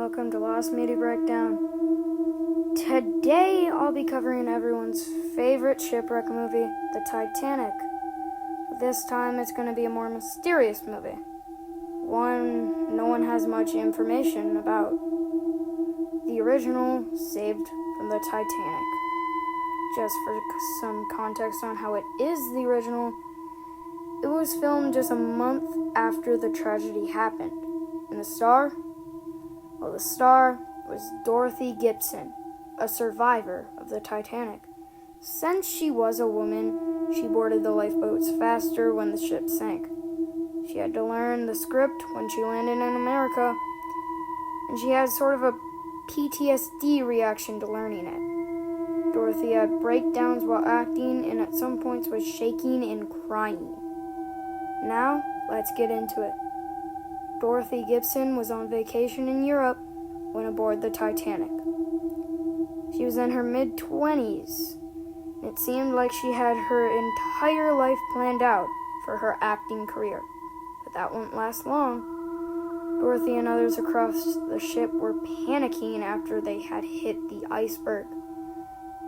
welcome to Lost Media Breakdown. Today I'll be covering everyone's favorite shipwreck movie, the Titanic. This time it's going to be a more mysterious movie. One no one has much information about. The original saved from the Titanic. Just for some context on how it is the original, it was filmed just a month after the tragedy happened. And the star? Well, the star was Dorothy Gibson, a survivor of the Titanic. Since she was a woman, she boarded the lifeboats faster when the ship sank. She had to learn the script when she landed in America, and she had sort of a PTSD reaction to learning it. Dorothy had breakdowns while acting and at some points was shaking and crying. Now, let's get into it. Dorothy Gibson was on vacation in Europe when aboard the Titanic. She was in her mid-20s. It seemed like she had her entire life planned out for her acting career. But that wouldn't last long. Dorothy and others across the ship were panicking after they had hit the iceberg.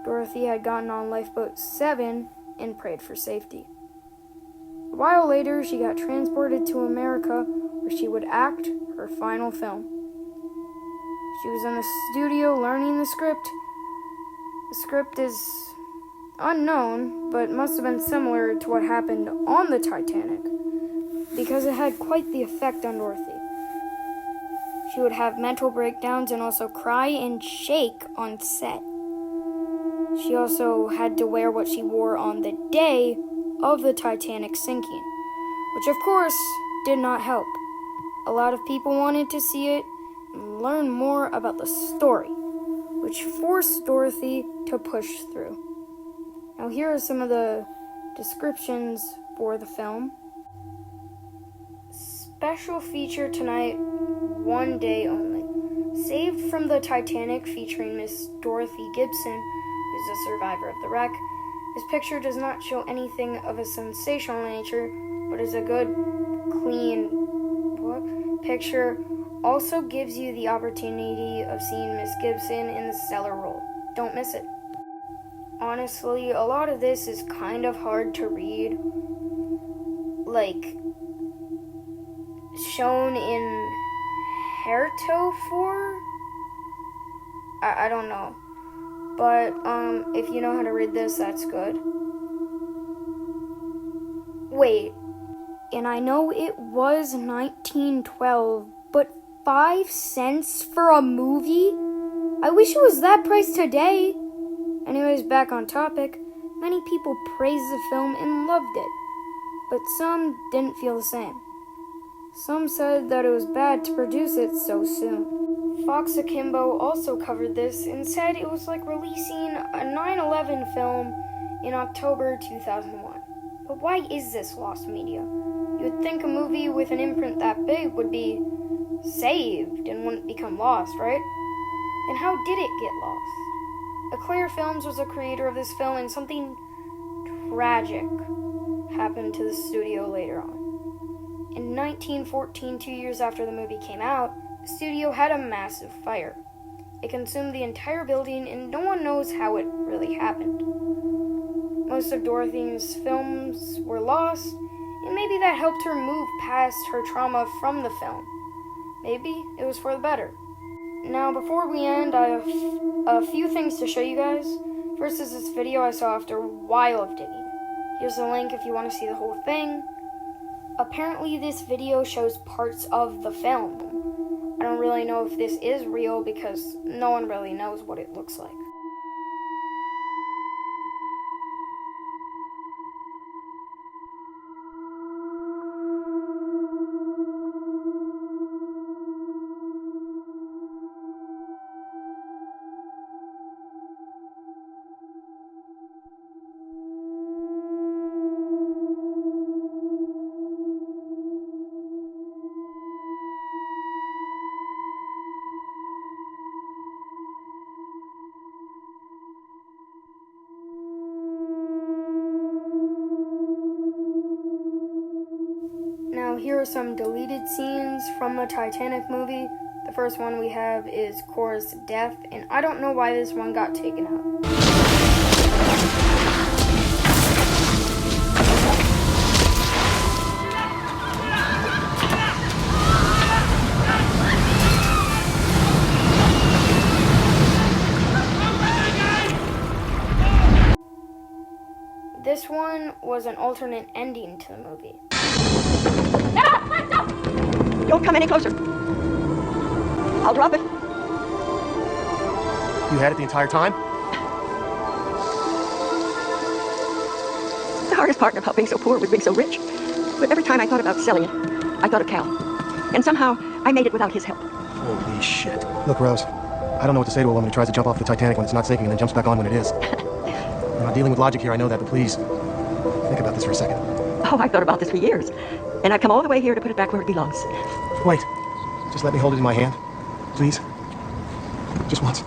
Dorothy had gotten on lifeboat 7 and prayed for safety. A while later, she got transported to America, where she would act her final film. She was in the studio learning the script. The script is unknown, but must have been similar to what happened on the Titanic, because it had quite the effect on Dorothy. She would have mental breakdowns and also cry and shake on set. She also had to wear what she wore on the day of the Titanic sinking, which of course did not help. A lot of people wanted to see it and learn more about the story, which forced Dorothy to push through. Now here are some of the descriptions for the film. Special feature tonight, one day only. Saved from the Titanic featuring Miss Dorothy Gibson, who's a survivor of the wreck. This picture does not show anything of a sensational nature, but is a good, clean picture. Also gives you the opportunity of seeing Miss Gibson in the stellar role. Don't miss it. Honestly, a lot of this is kind of hard to read. Like, shown in heretofore? I don't know. But, if you know how to read this, that's good. Wait. And I know it was 1912, but 5 cents for a movie? I wish it was that price today. Anyways, back on topic. Many people praised the film and loved it, but some didn't feel the same. Some said that it was bad to produce it so soon. Fox Akimbo also covered this and said it was like releasing a 9/11 film in October 2001. But why is this lost media? You would think a movie with an imprint that big would be saved and wouldn't become lost, right? Then how did it get lost? Eclair Films was the creator of this film, and something tragic happened to the studio later on. In 1914, 2 years after the movie came out, the studio had a massive fire. It consumed the entire building, and no one knows how it really happened. Most of Dorothy's films were lost, and maybe that helped her move past her trauma from the film. Maybe it was for the better. Now, before we end, I have a few things to show you guys. First is this video I saw after a while of digging. Here's a link if you want to see the whole thing. Apparently, this video shows parts of the film. I don't really know if this is real because no one really knows what it looks like. Now here are some deleted scenes from the Titanic movie. The first one we have is Cora's death, and I don't know why this one got taken out. This one was an alternate ending to the movie. Don't come any closer. I'll drop it. You had it the entire time? The hardest part about being so poor was being so rich. But every time I thought about selling it, I thought of Cal. And somehow, I made it without his help. Holy shit. Look, Rose, I don't know what to say to a woman who tries to jump off the Titanic when it's not sinking and then jumps back on when it is. I'm not dealing with logic here, I know that, but please, think about this for a second. Oh, I've thought about this for years. And I've come all the way here to put it back where it belongs. Wait, just let me hold it in my hand, please. Just once.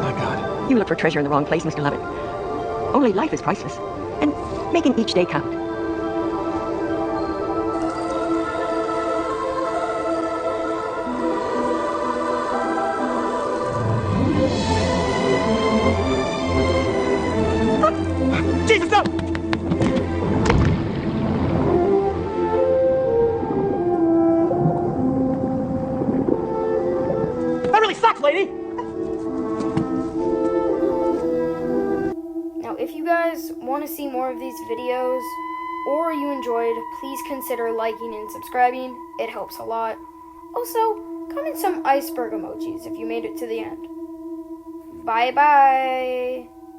My God. You look for treasure in the wrong place, Mr. Lovett. Only life is priceless. And making each day count. Jesus, no! That really sucks, lady! Now, if you guys want to see more of these videos, or you enjoyed, please consider liking and subscribing. It helps a lot. Also, comment some iceberg emojis if you made it to the end. Bye-bye!